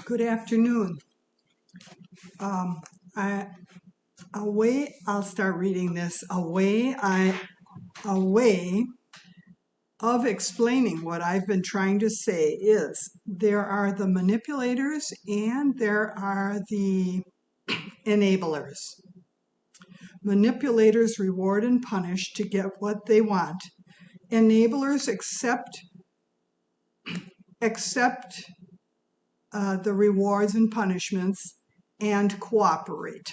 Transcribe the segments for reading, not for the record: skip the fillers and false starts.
Good afternoon. Um, I, I'll start reading this. A way of explaining what I've been trying to say is there are the manipulators and there are the enablers. Manipulators reward and punish to get what they want. Enablers accept the rewards and punishments and cooperate.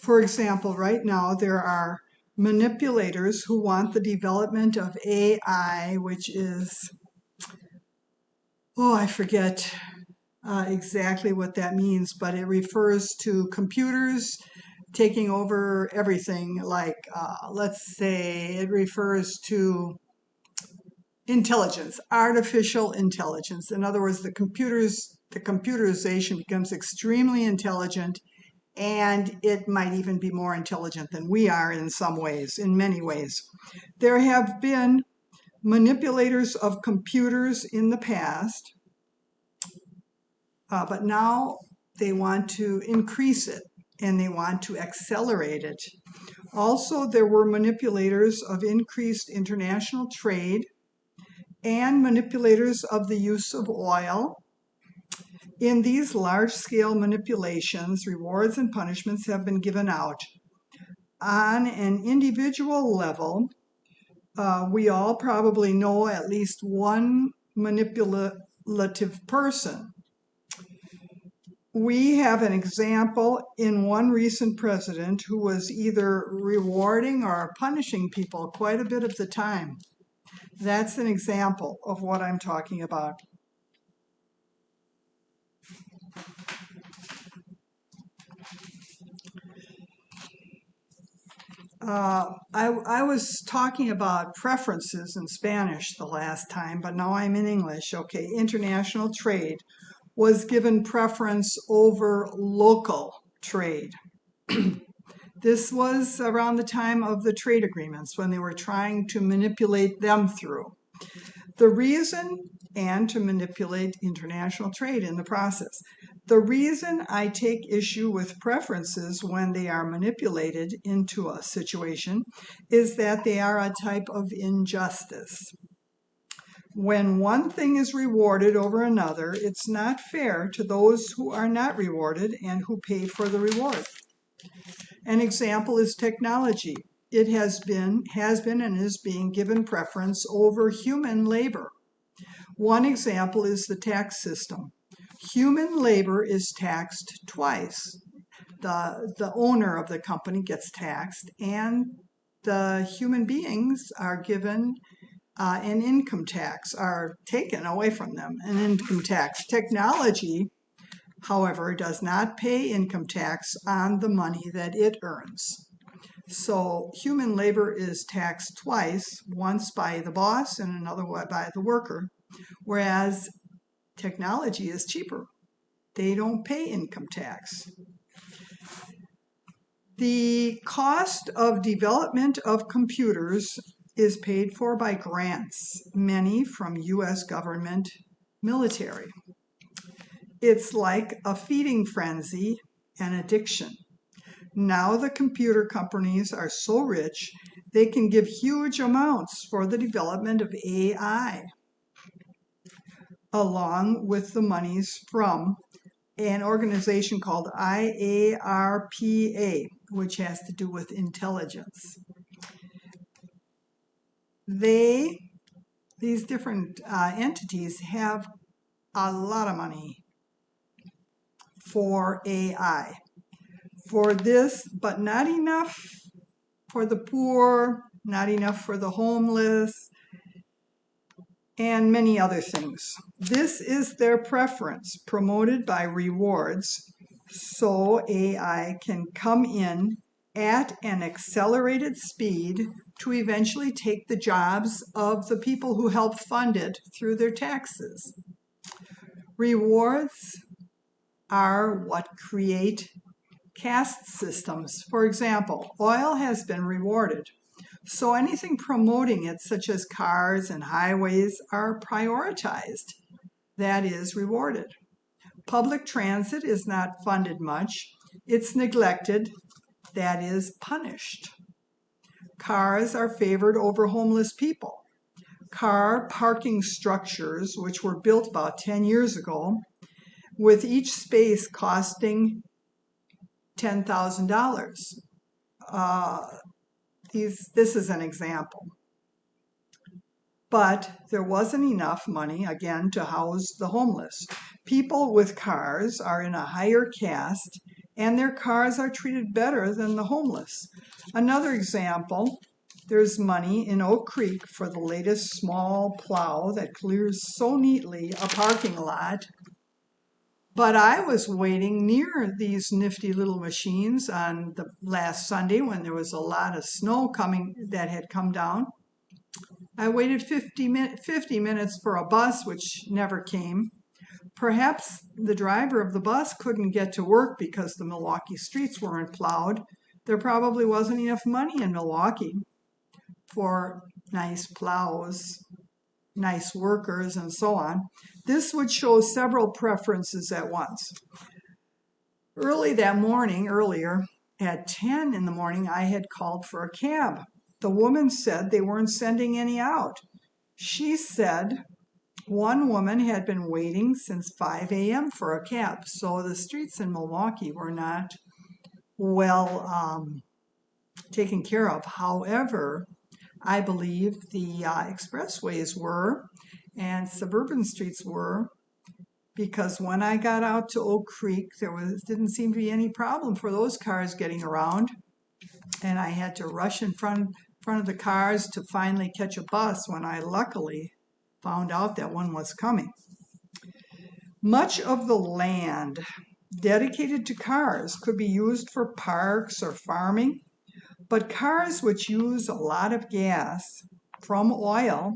For example, right now there are manipulators who want the development of AI, which is, I forget exactly what that means, but it refers to computers taking over everything. Like, let's say it refers to intelligence, artificial intelligence. In other words, the computerization becomes extremely intelligent, and it might even be more intelligent than we are in some ways, in many ways. There have been manipulators of computers in the past, but now they want to increase it and they want to accelerate it. Also, there were manipulators of increased international trade and manipulators of the use of oil. In these large-scale manipulations, rewards and punishments have been given out. On an individual level, we all probably know at least one manipulative person. We have an example in one recent president who was either rewarding or punishing people quite a bit of the time. That's an example of what I'm talking about. I was talking about preferences in Spanish the last time, but now I'm in English. Okay, international trade was given preference over local trade. This was around the time of the trade agreements when they were trying to manipulate them through. The reason, and to manipulate international trade in the process. The reason I take issue with preferences when they are manipulated into a situation is that they are a type of injustice. When one thing is rewarded over another, it's not fair to those who are not rewarded and who pay for the reward. An example is technology. It has been and is being given preference over human labor. One example is the tax system. Human labor is taxed twice. The owner of the company gets taxed, and the human beings are given an income tax, are taken away from them, an income tax. Technology, however, does not pay income tax on the money that it earns. So human labor is taxed twice, once by the boss and another by the worker, whereas technology is cheaper. They don't pay income tax. The cost of development of computers is paid for by grants, many from US government military. It's like a feeding frenzy, an addiction. Now the computer companies are so rich, they can give huge amounts for the development of AI, along with the monies from an organization called IARPA, which has to do with intelligence. These different entities have a lot of money for AI. For this, but not enough for the poor, not enough for the homeless, and many other things. This is their preference, promoted by rewards, so AI can come in at an accelerated speed to eventually take the jobs of the people who help fund it through their taxes. Rewards are what create caste systems. For example, oil has been rewarded, so anything promoting it, such as cars and highways, are prioritized, that is, rewarded. Public transit is not funded much. It's neglected, that is, punished. Cars are favored over homeless people. Car parking structures, which were built about 10 years ago, with each space costing $10,000. This is an example. But there wasn't enough money, again, to house the homeless. People with cars are in a higher caste, and their cars are treated better than the homeless. Another example, there's money in Oak Creek for the latest small plow that clears so neatly a parking lot. But I was waiting near these nifty little machines on the last Sunday when there was a lot of snow that had come down. I waited 50 minutes for a bus, which never came. Perhaps the driver of the bus couldn't get to work because the Milwaukee streets weren't plowed. There probably wasn't enough money in Milwaukee for nice plows, nice workers, and so on. This would show several preferences at once. Earlier at 10 in the morning, I had called for a cab. The woman said they weren't sending any out. She said one woman had been waiting since 5 a.m. for a cab. So the streets in Milwaukee were not well taken care of. However, I believe the expressways were and suburban streets were, because when I got out to Oak Creek, didn't seem to be any problem for those cars getting around. And I had to rush in front of the cars to finally catch a bus when I luckily found out that one was coming. Much of the land dedicated to cars could be used for parks or farming, but cars which use a lot of gas from oil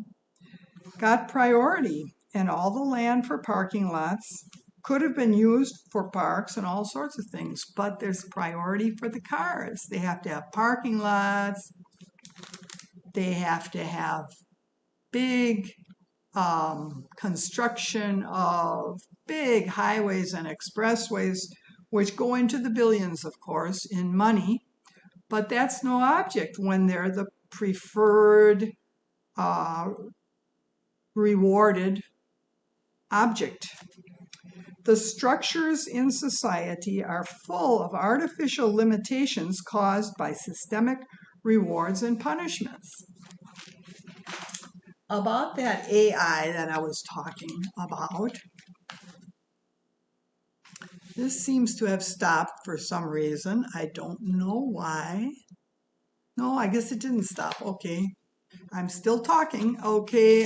got priority, and all the land for parking lots could have been used for parks and all sorts of things, but there's priority for the cars. They have to have parking lots. They have to have big construction of big highways and expressways, which go into the billions, of course, in money. But that's no object when they're the preferred, rewarded object. The structures in society are full of artificial limitations caused by systemic rewards and punishments. About that AI that I was talking about, this seems to have stopped for some reason. I don't know why. No, I guess it didn't stop. Okay, I'm still talking. Okay,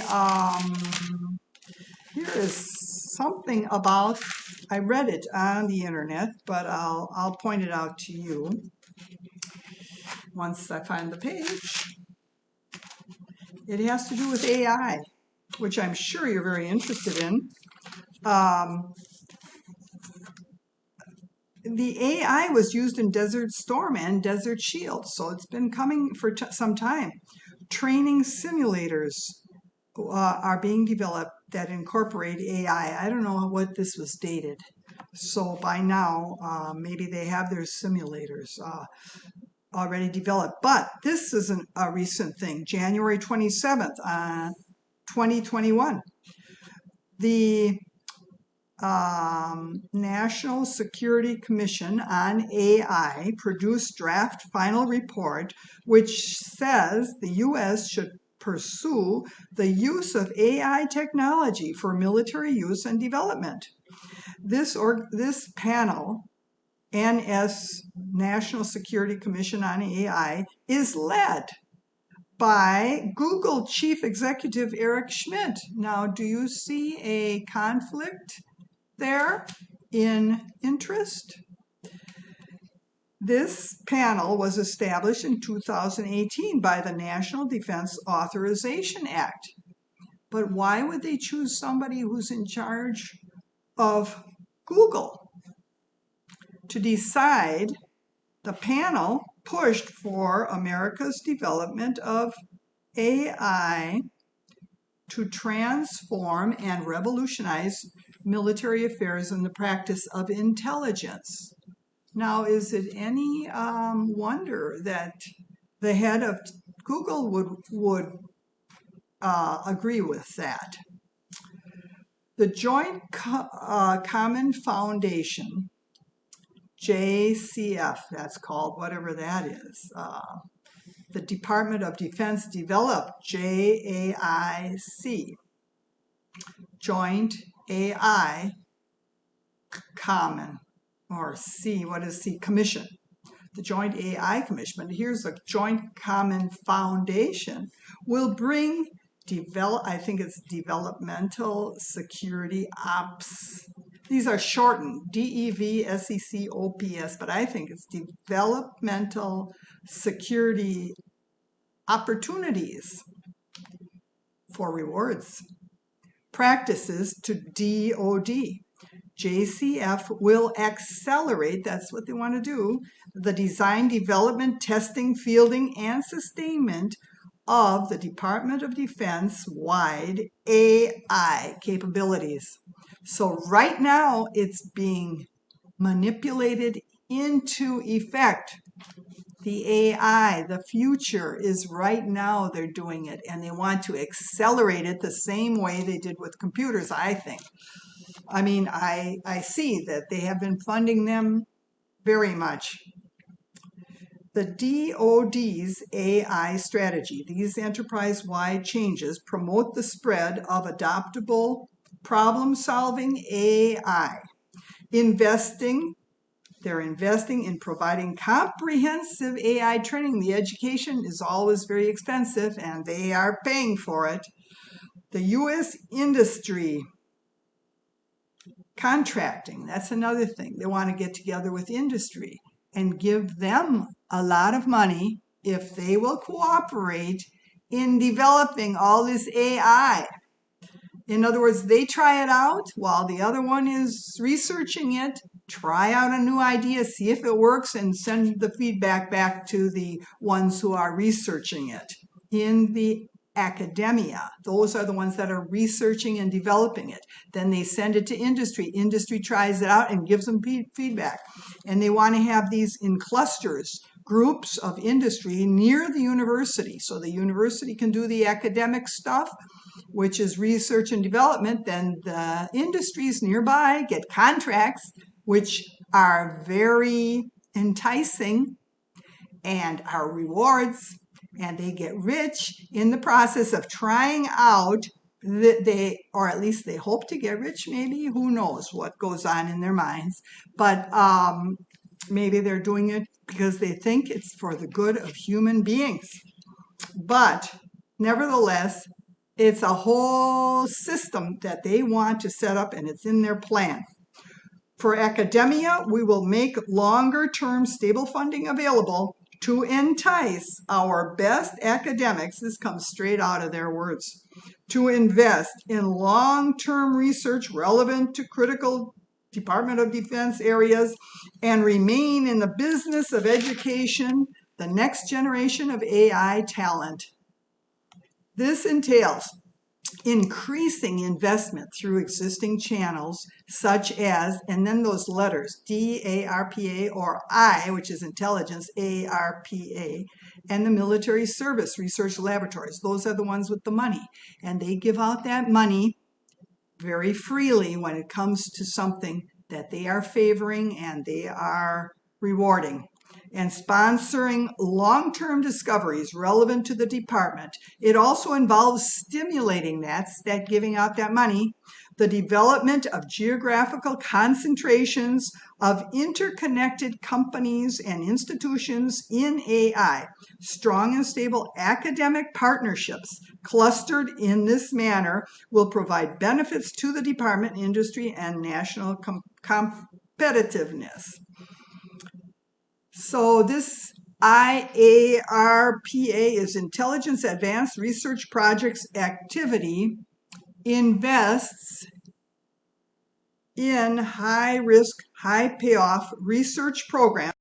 here is something about, I read it on the internet, but I'll point it out to you once I find the page. It has to do with AI, which I'm sure you're very interested in. The AI was used in Desert Storm and Desert Shield, so it's been coming for some time. Training simulators are being developed that incorporate AI. I don't know what this was dated, so by now maybe they have their simulators already developed. But this isn't a recent thing. January 27th, 2021. The National Security Commission on AI produced draft final report, which says the U.S. should pursue the use of AI technology for military use and development. This panel, National Security Commission on AI, is led by Google Chief Executive Eric Schmidt. Now, do you see a conflict there in interest? This panel was established in 2018 by the National Defense Authorization Act. But why would they choose somebody who's in charge of Google to decide? The panel pushed for America's development of AI to transform and revolutionize military affairs and the practice of intelligence. Now, is it any wonder that the head of Google would agree with that? The Joint Common Foundation, JCF, that's called, whatever that is. The Department of Defense developed JAIC, Joint AI Common, or C, what is C? Commission. The Joint AI Commission, but here's a Joint Common Foundation, will bring I think it's Developmental Security Ops. These are shortened, DEVSECOPS, but I think it's Developmental Security Opportunities for rewards. Practices to DoD. JCF will accelerate, that's what they want to do, the design, development, testing, fielding, and sustainment of the Department of Defense-wide AI capabilities. So right now it's being manipulated into effect. The AI, the future is right now they're doing it, and they want to accelerate it the same way they did with computers, I think. I mean, I see that they have been funding them very much. The DoD's AI strategy, these enterprise-wide changes promote the spread of adoptable problem-solving AI. They're investing in providing comprehensive AI training. The education is always very expensive, and they are paying for it. The U.S. industry contracting, that's another thing. They want to get together with industry and give them a lot of money if they will cooperate in developing all this AI. In other words, they try it out while the other one is researching it, try out a new idea, see if it works, and send the feedback back to the ones who are researching it. In the academia, those are the ones that are researching and developing it. Then they send it to industry. Industry tries it out and gives them feedback. And they want to have these in clusters, groups of industry near the university. So the university can do the academic stuff, which is research and development. Then the industries nearby get contracts, which are very enticing and are rewards. And they get rich in the process of trying out, or at least they hope to get rich, maybe, who knows what goes on in their minds. But maybe they're doing it because they think it's for the good of human beings. But nevertheless, it's a whole system that they want to set up, and it's in their plan. For academia, we will make longer-term stable funding available to entice our best academics, this comes straight out of their words, to invest in long-term research relevant to critical Department of Defense areas and remain in the business of education the next generation of AI talent. This entails increasing investment through existing channels such as, and then those letters, DARPA or I, which is intelligence, ARPA, and the military service research laboratories. Those are the ones with the money. And they give out that money very freely when it comes to something that they are favoring and they are rewarding. And sponsoring long-term discoveries relevant to the department. It also involves stimulating that giving out that money, the development of geographical concentrations of interconnected companies and institutions in AI. Strong and stable academic partnerships clustered in this manner will provide benefits to the department, industry, and national competitiveness. So this IARPA is Intelligence Advanced Research Projects Activity, invests in high-risk, high-payoff research programs